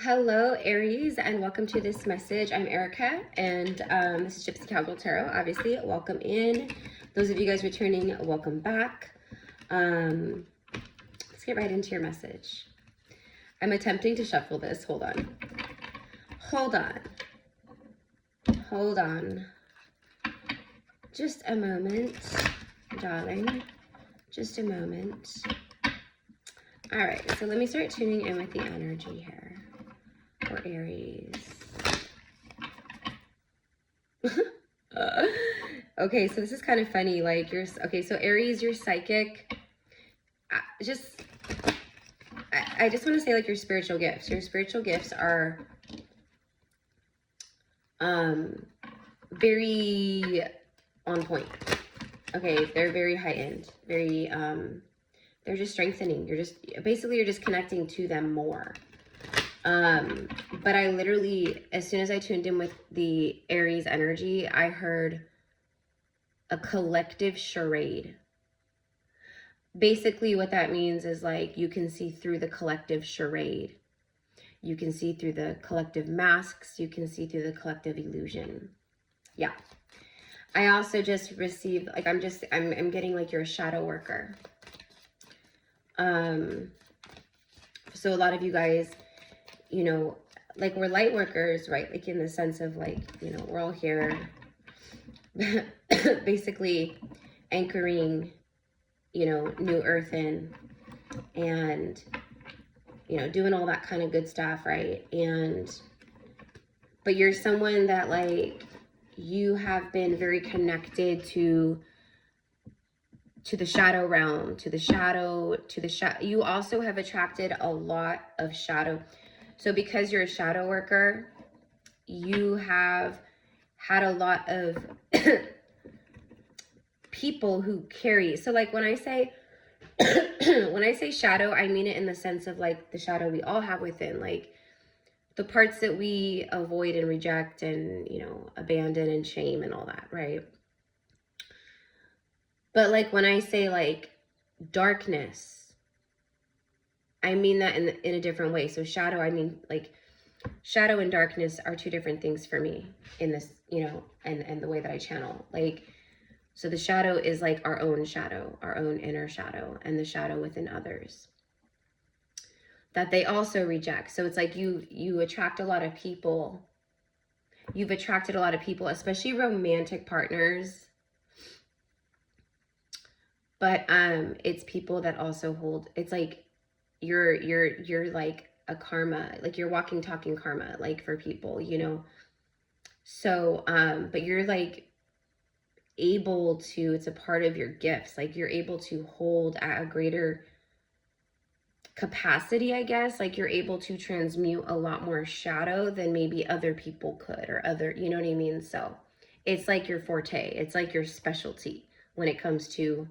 Hello, Aries, and welcome to this message. I'm Erica, and this is GypsyCowgirlTarot. Obviously, welcome in. Those of you guys returning, welcome back. Let's get right into your message. I'm attempting to shuffle this. Hold on. Hold on. Hold on. Just a moment, darling. Just a moment. All right, so let me start tuning in with the energy here. For Aries. Okay, so this is kind of funny. Like okay, so Aries, you're psychic. I just want to say, like, your spiritual gifts. Your spiritual gifts are very on point. Okay, they're very high end. Very they're just strengthening. You're just connecting to them more. But I literally, as soon as I tuned in with the Aries energy, I heard a collective charade. Basically what that means is, like, you can see through the collective charade. You can see through the collective masks. You can see through the collective illusion. Yeah. I also just received, like, I'm getting, like, you're a shadow worker. So a lot of you guys, you know, like, we're light workers, right? Like, in the sense of, like, you know, we're all here basically anchoring, you know, new earth in, and, you know, doing all that kind of good stuff, right? But you're someone that, like, you have been very connected to the shadow realm, to the shadow. You also have attracted a lot of shadow. So because you're a shadow worker, you have had a lot of people who carry. So, like, when I say when I say shadow, I mean it in the sense of, like, the shadow we all have within, like the parts that we avoid and reject and, you know, abandon and shame and all that, right? But, like, when I say, like, darkness, I mean that in a different way. So shadow, I mean, like, shadow and darkness are two different things for me in this, you know, and the way that I channel. Like, so the shadow is, like, our own shadow, our own inner shadow, and the shadow within others that they also reject. So it's like you attract a lot of people. You've attracted a lot of people, especially romantic partners. But it's people that also hold, it's like you're like a karma, like, you're walking, talking karma, like, for people, you know. So but you're, like, able to, it's a part of your gifts, like, you're able to hold at a greater capacity, I guess. Like, you're able to transmute a lot more shadow than maybe other people could, or other, you know what I mean? So it's like your forte, it's like your specialty when it comes to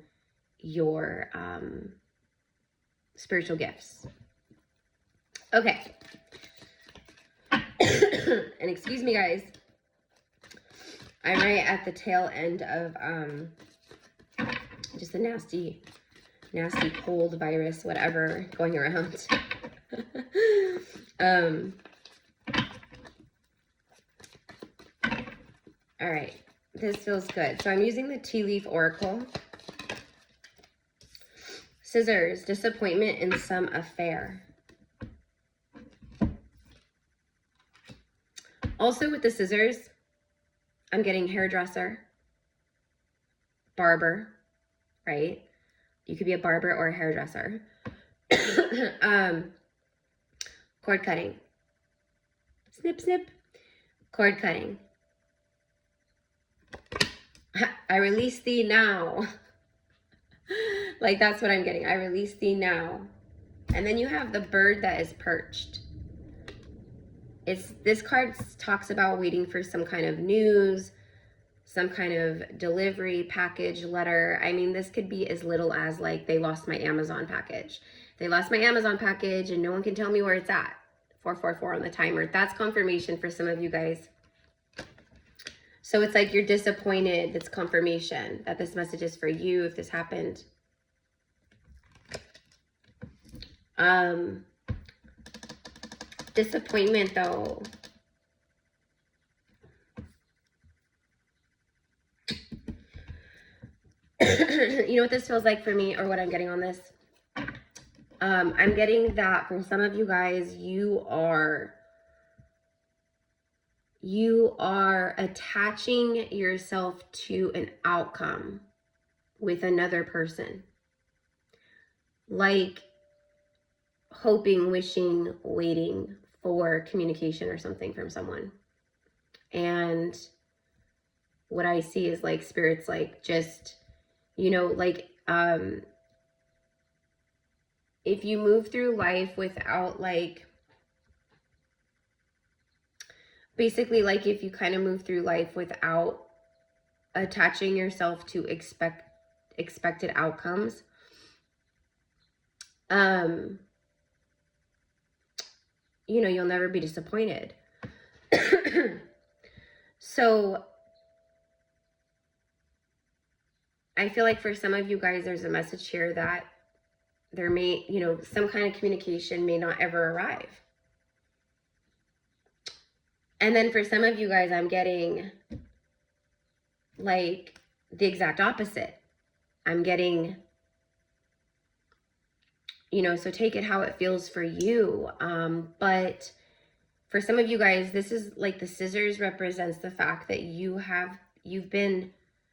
your spiritual gifts. Okay. And excuse me, guys, I'm right at the tail end of just a nasty cold virus, whatever, going around. All right, this feels good. So I'm using the Tea Leaf Oracle. Scissors, disappointment in some affair. Also with the scissors, I'm getting hairdresser, barber, right? You could be a barber or a hairdresser. Cord cutting. Snip, snip. Cord cutting. I release thee now. Like, that's what I'm getting. I release thee now. And then you have the bird that is perched. This card talks about waiting for some kind of news, some kind of delivery, package, letter. I mean, this could be as little as, like, they lost my Amazon package. They lost my Amazon package and no one can tell me where it's at. 444 on the timer. That's confirmation for some of you guys. So it's like you're disappointed. That's confirmation that this message is for you if this happened. Disappointment, though. You know what this feels like for me, or what I'm getting on this? I'm getting that for some of you guys, you are attaching yourself to an outcome with another person. Like hoping, wishing, waiting for communication or something from someone. And what I see is like spirits, like just, you know, like, if you move through life without like, basically like if you kind of move through life without attaching yourself to expected outcomes, you know, you'll never be disappointed. So I feel like for some of you guys, there's a message here that there may, you know, some kind of communication may not ever arrive. And then for some of you guys, I'm getting like the exact opposite. I'm getting, you know, so take it how it feels for you. But for some of you guys, this is like the scissors represents the fact that you've been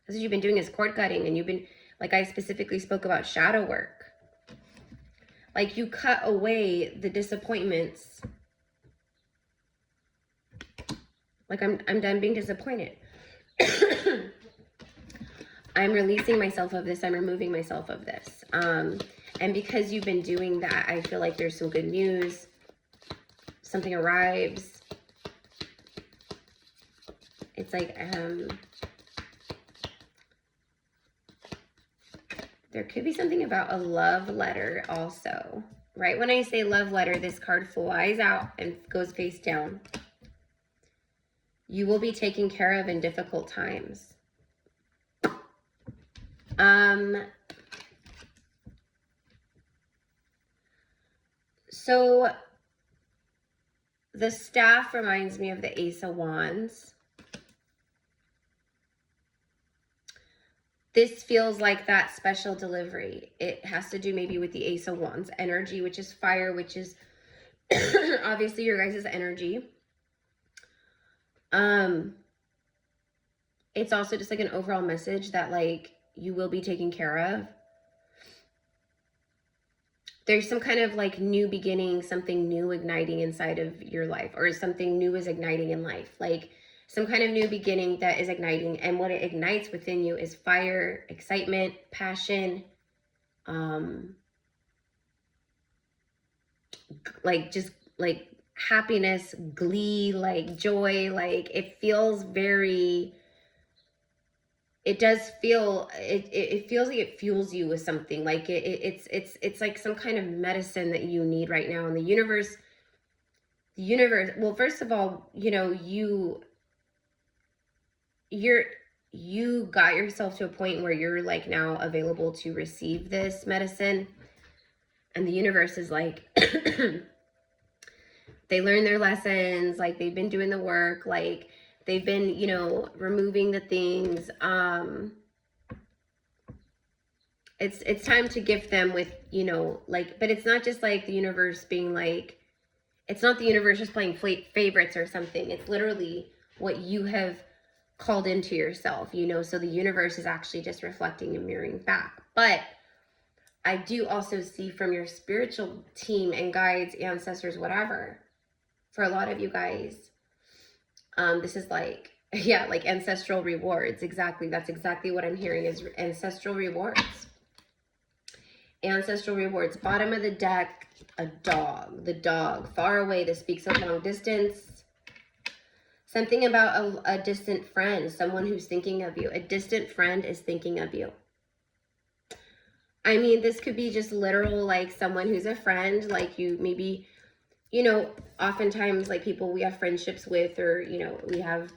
doing is cord cutting, and you've been, like I specifically spoke about shadow work. Like you cut away the disappointments. Like I'm done being disappointed. I'm releasing myself of this. I'm removing myself of this. And because you've been doing that, I feel like there's some good news. Something arrives. It's like, there could be something about a love letter also. Right when I say love letter, this card flies out and goes face down. You will be taken care of in difficult times. So the staff reminds me of the Ace of Wands. This feels like that special delivery. It has to do maybe with the Ace of Wands energy, which is fire, which is obviously your guys' energy. It's also just like an overall message that like you will be taken care of. There's some kind of like new beginning, something new igniting inside of your life, or something new is igniting in life. Like some kind of new beginning that is igniting, and what it ignites within you is fire, excitement, passion, like just like happiness, glee, like joy. Like it feels very, it does feel, it feels like it fuels you with something. Like it's like some kind of medicine that you need right now. And the universe, well, first of all, you know, you got yourself to a point where you're like now available to receive this medicine. And the universe is like, they learned their lessons, like they've been doing the work, like they've been, you know, removing the things. It's time to gift them with, you know, like, but it's not just like the universe being like, it's not the universe just playing favorites or something. It's literally what you have called into yourself, you know, so the universe is actually just reflecting and mirroring back. But I do also see from your spiritual team and guides, ancestors, whatever, for a lot of you guys, this is like, yeah, like ancestral rewards. Exactly. That's exactly what I'm hearing is ancestral rewards. Ancestral rewards. Bottom of the deck, a dog. The dog. Far away. This speaks of long distance. Something about a distant friend. Someone who's thinking of you. A distant friend is thinking of you. I mean, this could be just literal, like someone who's a friend, like you maybe, you know, oftentimes like people we have friendships with, or, you know, we have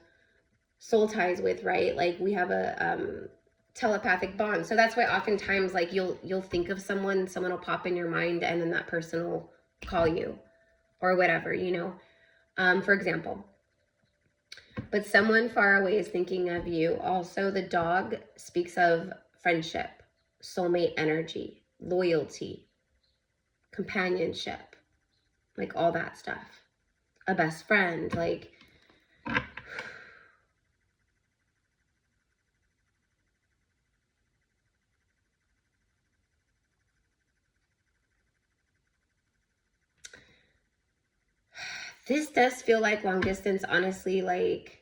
soul ties with, right? Like we have a telepathic bond. So that's why oftentimes like you'll think of someone will pop in your mind, and then that person will call you. or whatever, you know, for example. But someone far away is thinking of you. Also, the dog speaks of friendship, soulmate energy, loyalty, companionship, like all that stuff. A best friend, like... This does feel like long distance, honestly, like...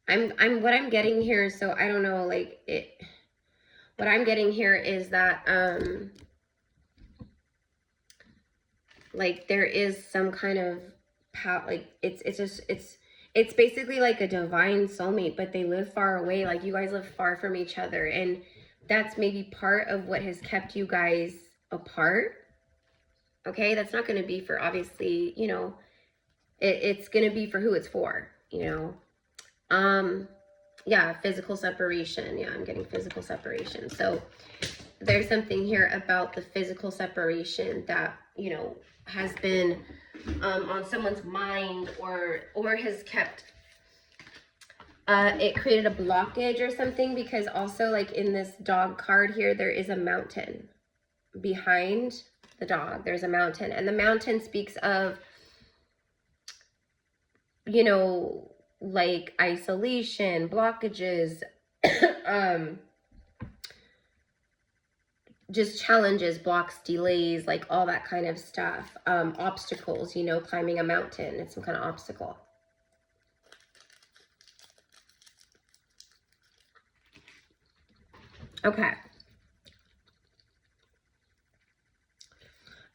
what I'm getting here, so I don't know, like, what I'm getting here is that, like, there is some kind of power, like, it's basically like a divine soulmate, but they live far away, like, you guys live far from each other, and that's maybe part of what has kept you guys apart, okay? That's not going to be for, obviously, you know, it's going to be for who it's for, you know? Yeah, physical separation. Yeah, I'm getting physical separation. So there's something here about the physical separation that, you know, has been on someone's mind, or has kept, it created a blockage or something, because also, like, in this dog card here, there is a mountain behind the dog. There's a mountain, and the mountain speaks of, you know, like isolation, blockages, just challenges, blocks, delays, like all that kind of stuff. Obstacles, you know, climbing a mountain, it's some kind of obstacle. Okay.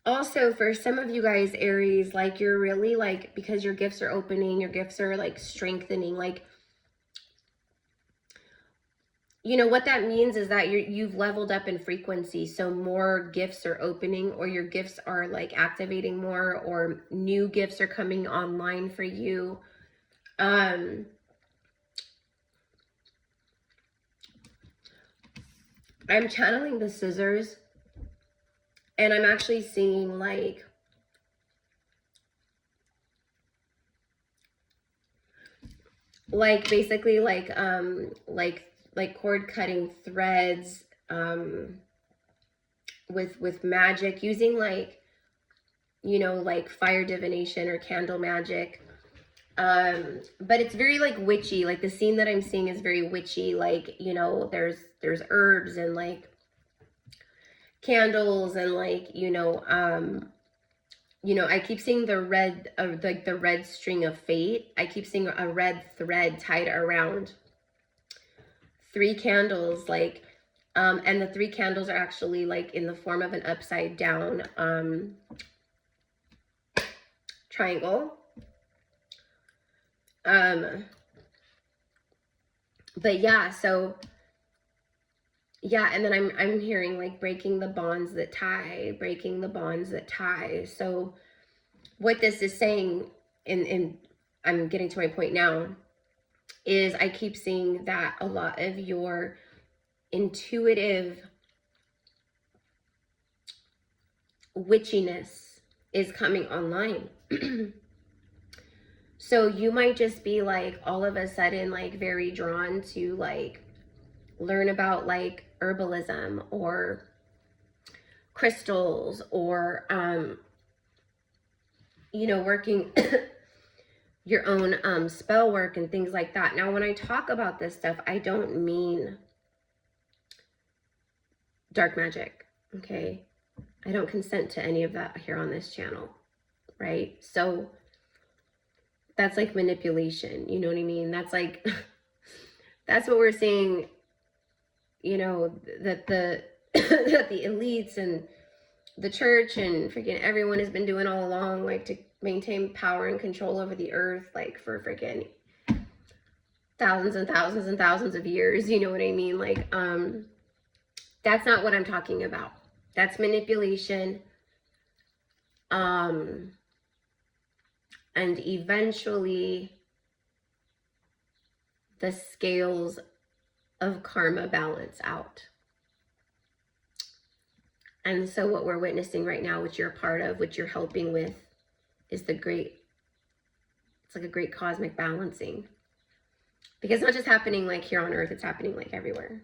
Also, for some of you guys, Aries, like, you're really, like, because your gifts are opening, your gifts are, like, strengthening, like, you know, what that means is that you've leveled up in frequency, so more gifts are opening, or your gifts are, like, activating more, or new gifts are coming online for you. I'm channeling the scissors, and I'm actually seeing, like, basically, like cord cutting threads, with magic, using, like, you know, like fire divination or candle magic. But it's very, like, witchy. Like, the scene that I'm seeing is very witchy. Like, you know, there's herbs and, like, candles and, like, you know, I keep seeing the red, like the red string of fate. I keep seeing a red thread tied around 3 candles, like, and the 3 candles are actually, like, in the form of an upside down triangle. But yeah, so yeah, and then I'm hearing, like, breaking the bonds that tie, breaking the bonds that tie. So what this is saying, and I'm getting to my point now, is I keep seeing that a lot of your intuitive witchiness is coming online. So you might just be, like, all of a sudden, like, very drawn to, like, learn about, like, herbalism or crystals, or you know, working your own spell work and things like that. Now, when I talk about this stuff, I don't mean dark magic, okay? I don't consent to any of that here on this channel, right? So that's, like, manipulation, you know what I mean? That's, like, that's what we're seeing, you know, that the that the elites and the church and freaking everyone has been doing all along, like, to maintain power and control over the earth, like, for freaking thousands and thousands and thousands of years, you know what I mean? Like, that's not what I'm talking about. That's manipulation. And eventually the scales of karma balance out. And so what we're witnessing right now, which you're a part of, which you're helping with, is it's like a great cosmic balancing. Because it's not just happening like here on Earth, it's happening like everywhere.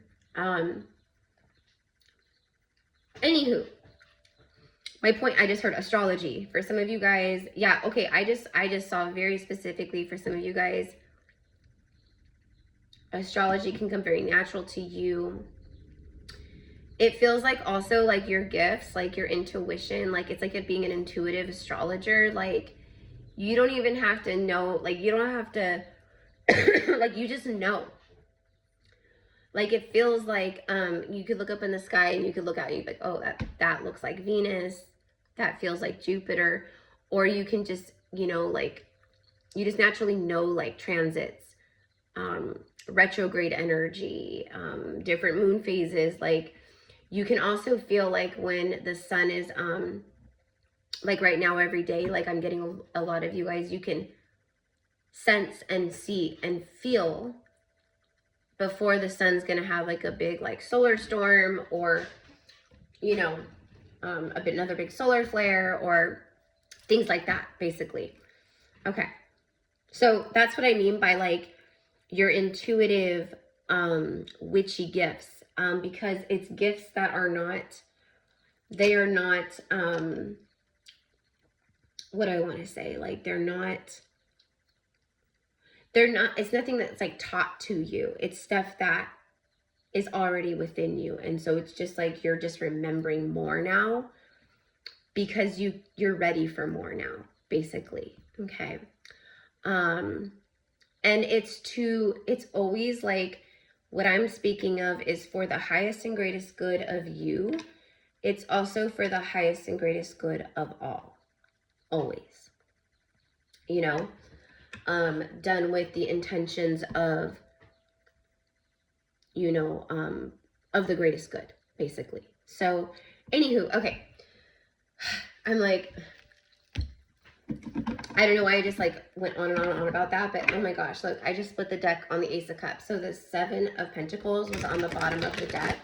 Anywho, my point, I just heard astrology. For some of you guys, yeah, okay, I just saw very specifically for some of you guys, astrology can come very natural to you. It feels like also like your gifts, like your intuition, like it's like it being an intuitive astrologer. Like you don't even have to know, like you don't have to, like you just know. Like it feels like you could look up in the sky and you could look out and you'd be like, oh, that looks like Venus. That feels like Jupiter. Or you can just, you know, like you just naturally know like transits, retrograde energy, different moon phases. Like you can also feel like when the sun is like right now every day, like I'm getting a lot of you guys, you can sense and see and feel before the sun's gonna have like a big like solar storm, or you know, another big solar flare or things like that, basically. Okay, so that's what I mean by like your intuitive witchy gifts, because it's gifts that are not, they are not what do I want to say, like they're not, it's nothing that's like taught to you. It's stuff that is already within you. And so it's just like you're just remembering more now because you're ready for more now, basically. Okay. And it's always like what I'm speaking of is for the highest and greatest good of you. It's also for the highest and greatest good of all. Always. You know? Done with the intentions of, you know, of the greatest good, basically. So, anywho, okay. I'm like, I don't know why I just like went on and on and on about that, but oh my gosh, look, I just split the deck on the Ace of Cups. So the 7 of Pentacles was on the bottom of the deck.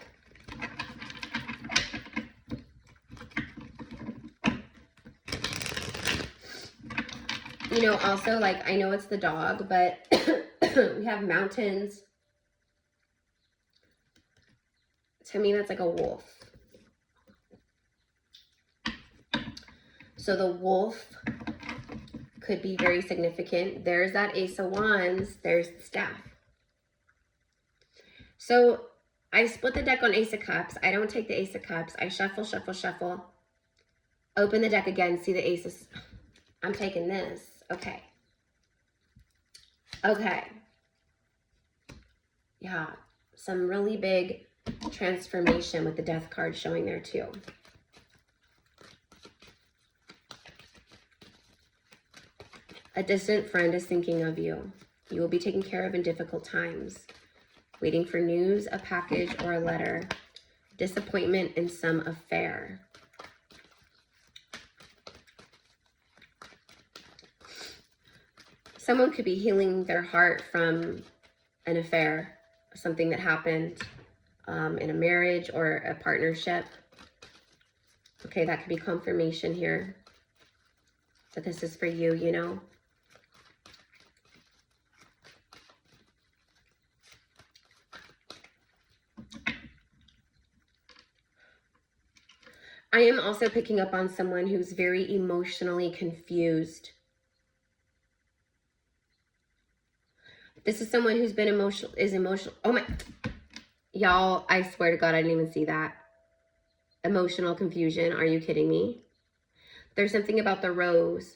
You know, also, like, I know it's the dog, but we have mountains. To me, that's like a wolf. So the wolf could be very significant. There's that Ace of Wands. There's the staff. So I split the deck on Ace of Cups. I don't take the Ace of Cups. I shuffle, shuffle, shuffle. Open the deck again. See the aces. I'm taking this. Okay. Okay. Yeah. Some really big transformation with the Death card showing there too. A distant friend is thinking of you. You will be taken care of in difficult times. Waiting for news, a package, or a letter. Disappointment in some affair. Someone could be healing their heart from an affair, something that happened in a marriage or a partnership. Okay, that could be confirmation here that this is for you, you know. I am also picking up on someone who's very emotionally confused. This is someone who's been emotional. Oh my, y'all, I swear to God, I didn't even see that. Emotional confusion. Are you kidding me? There's something about the rose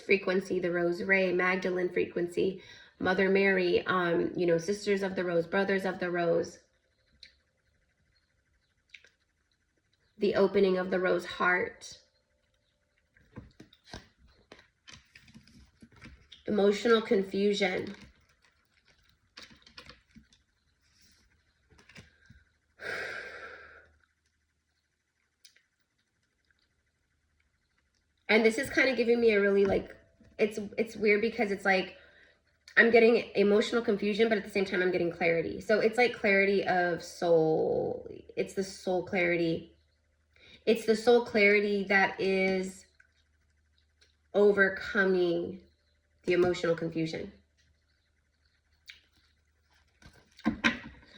frequency, the rose ray, Magdalene frequency, Mother Mary, you know, sisters of the rose, brothers of the rose. The opening of the rose heart. Emotional confusion. And this is kind of giving me a really like, it's weird because it's like, I'm getting emotional confusion, but at the same time, I'm getting clarity. So it's like clarity of soul. It's the soul clarity. It's the soul clarity that is overcoming the emotional confusion.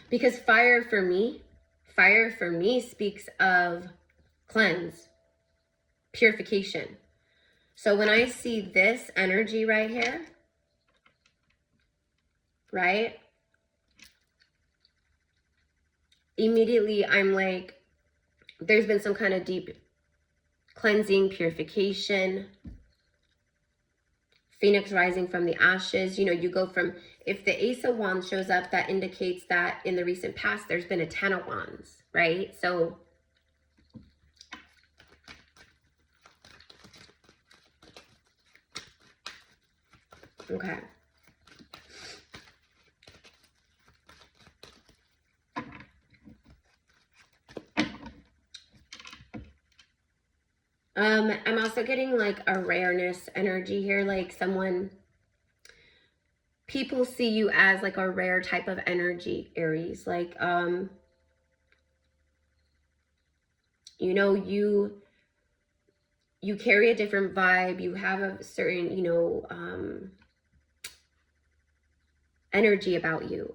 Because fire for me speaks of cleanse, purification. So when I see this energy right here, right? Immediately I'm like, there's been some kind of deep cleansing, purification, phoenix rising from the ashes. You know, you go from, if the Ace of Wands shows up, that indicates that in the recent past, there's been a 10 of Wands, right? So okay. I'm also getting like a rareness energy here, like someone, people see you as like a rare type of energy, Aries. Like, you know, you carry a different vibe. You have a certain, you know, energy about you.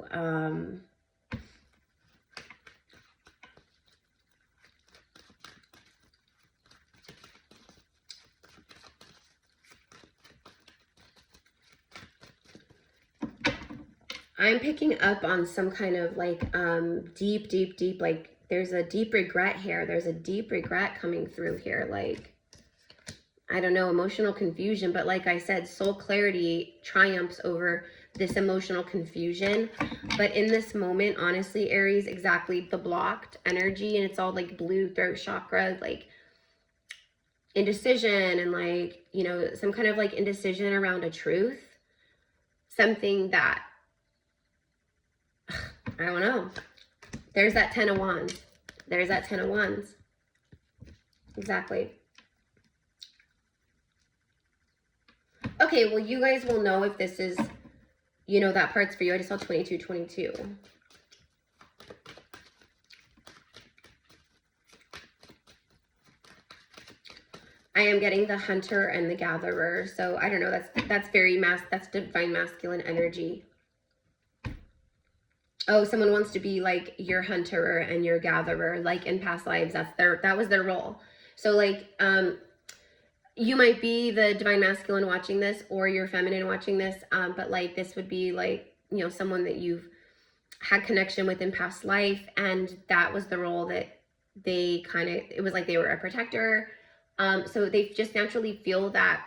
I'm picking up on some kind of like deep, like there's a deep regret here. There's a deep regret coming through here. Like, I don't know, emotional confusion. But like I said, soul clarity triumphs over this emotional confusion. But in this moment, honestly, Aries, exactly the blocked energy, and it's all like blue throat chakra, like indecision and like, you know, some kind of like indecision around a truth. Something that, I don't know. There's that 10 of Wands. There's that 10 of Wands. Exactly. Okay, well, you guys will know if this is, you know, that part's for you. I just saw 22. I am getting the hunter and the gatherer. So I don't know, that's very that's divine masculine energy. Oh, someone wants to be like your hunter and your gatherer, like in past lives. That was their role. So like, you might be the divine masculine watching this, or your feminine watching this, but like this would be like, you know, someone that you've had connection with in past life, and that was the role that they kind of, it was like they were a protector. So they just naturally feel that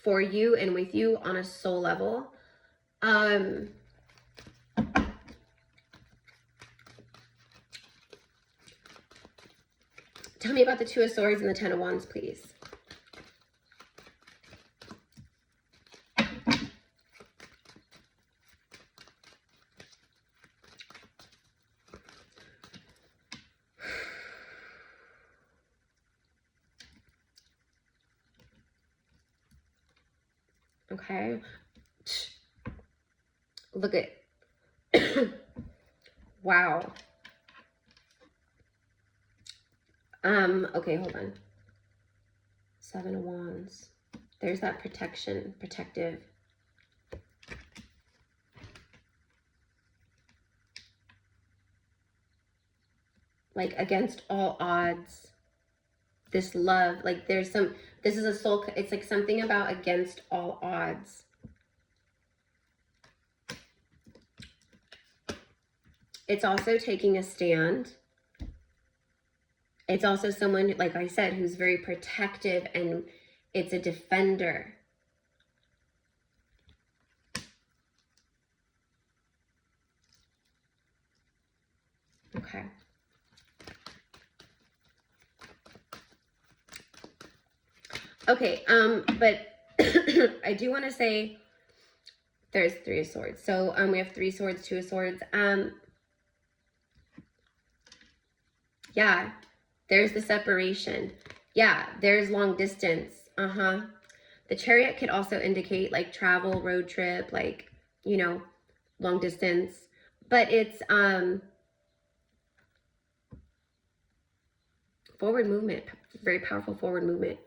for you and with you on a soul level. Tell me about the Two of Swords and the 10 of Wands, please. Okay. Look at, wow. Okay, hold on. 7 of Wands. There's that protection, protective. Like against all odds. This love, like there's some, this is a soul, it's like something about against all odds. It's also taking a stand. It's also someone, like I said, who's very protective, and it's a defender. Okay. Okay, but I do want to say there's 3 of Swords. So we have 3 swords, 2 of Swords. Yeah, there's the separation. Yeah, there's long distance. The Chariot could also indicate like travel, road trip, like, you know, long distance. But it's forward movement, very powerful forward movement.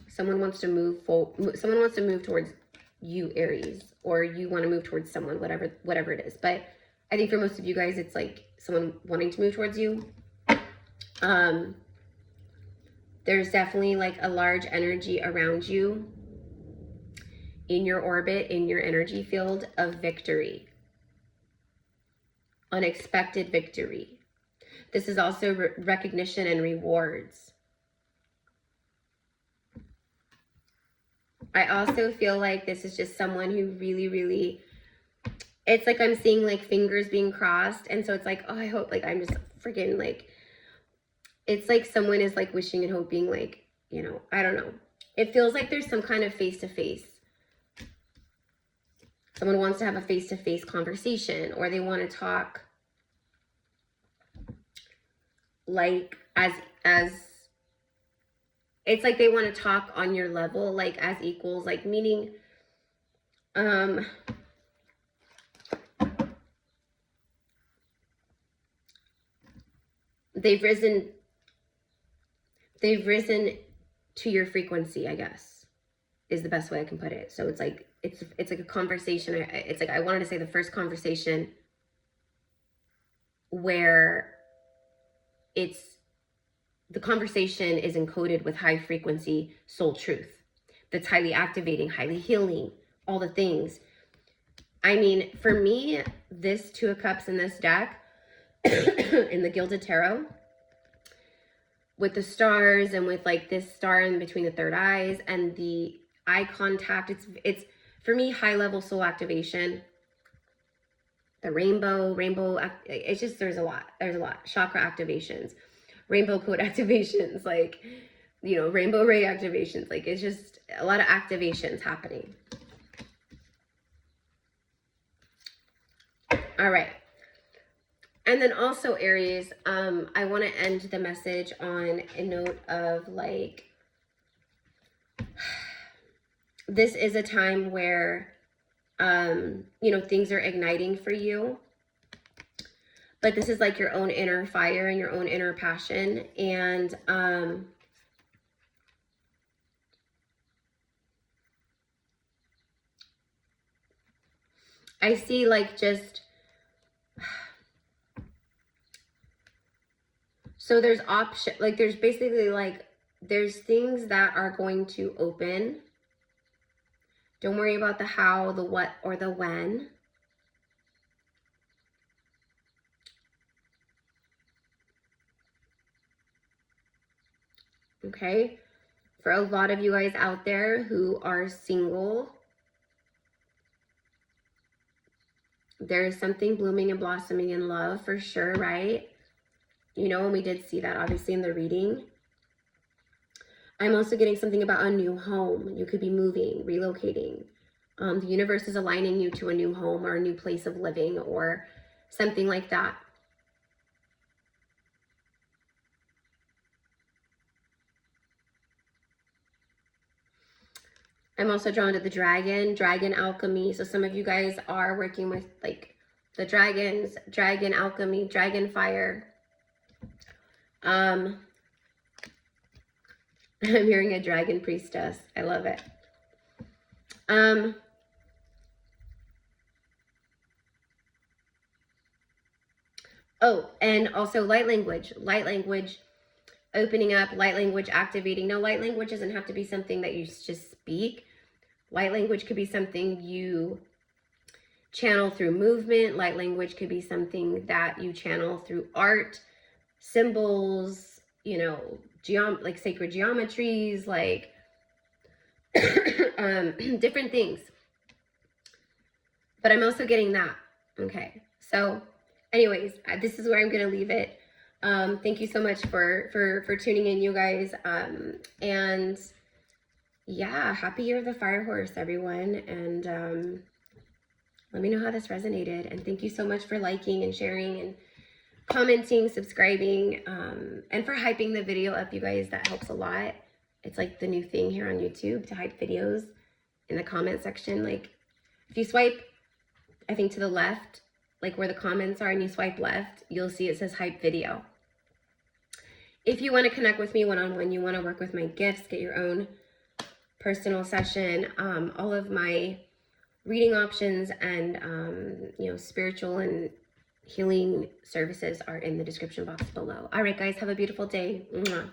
Someone wants to move someone wants to move towards you, Aries, or you want to move towards someone, whatever it is. But I think for most of you guys, it's like someone wanting to move towards you. There's definitely like a large energy around you in your orbit, in your energy field of victory. Unexpected victory. This is also recognition and rewards. I also feel like this is just someone who really, really, it's like I'm seeing like fingers being crossed. And so it's like, oh, I hope like I'm just freaking like, it's like someone is like wishing and hoping like, you know, I don't know. It feels like there's some kind of face-to-face. Someone wants to have a face-to-face conversation, or they want to talk like as it's like they want to talk on your level, like as equals, like meaning, they've risen to your frequency, I guess, is the best way I can put it. So it's like, it's like a conversation. It's like, I wanted to say the first conversation where the conversation is encoded with high frequency soul truth. That's highly activating, highly healing, all the things. I mean, for me, this Two of Cups in this deck, in the Gilded Tarot, with the stars and with like this star in between the third eyes and the eye contact, it's for me, high level soul activation. The rainbow, it's just, there's a lot, chakra activations, rainbow code activations, like, you know, rainbow ray activations, like it's just a lot of activations happening. All right. And then also Aries, I want to end the message on a note of like, this is a time where, you know, things are igniting for you, but this is like your own inner fire and your own inner passion. And, I see like just, so there's like there's basically like, there's things that are going to open. Don't worry about the how, the what, or the when. Okay? For a lot of you guys out there who are single, there's something blooming and blossoming in love for sure, right? You know, and we did see that obviously in the reading. I'm also getting something about a new home. You could be moving, relocating. The universe is aligning you to a new home or a new place of living or something like that. I'm also drawn to the dragon alchemy. So some of you guys are working with like the dragons, dragon alchemy, dragon fire. I'm hearing a dragon priestess. I love it. Oh, and also light language, opening up, light language activating. No, light language doesn't have to be something that you just speak. Light language could be something you channel through movement. Light language could be something that you channel through art, symbols, you know, like sacred geometries, like different things. But I'm also getting that. Okay, so anyways, this is where I'm gonna leave it. Thank you so much for tuning in, you guys. And yeah, happy year of the fire horse, everyone. And let me know how this resonated. And thank you so much for liking and sharing and commenting, subscribing, and for hyping the video up, you guys. That helps a lot. It's like the new thing here on YouTube to hype videos in the comment section. Like if you swipe, I think to the left, like where the comments are, and you swipe left, you'll see it says hype video. If you want to connect with me one-on-one, you want to work with my gifts, get your own personal session, all of my reading options and, you know, spiritual and healing services are in the description box below. All right, guys, have a beautiful day. Mwah.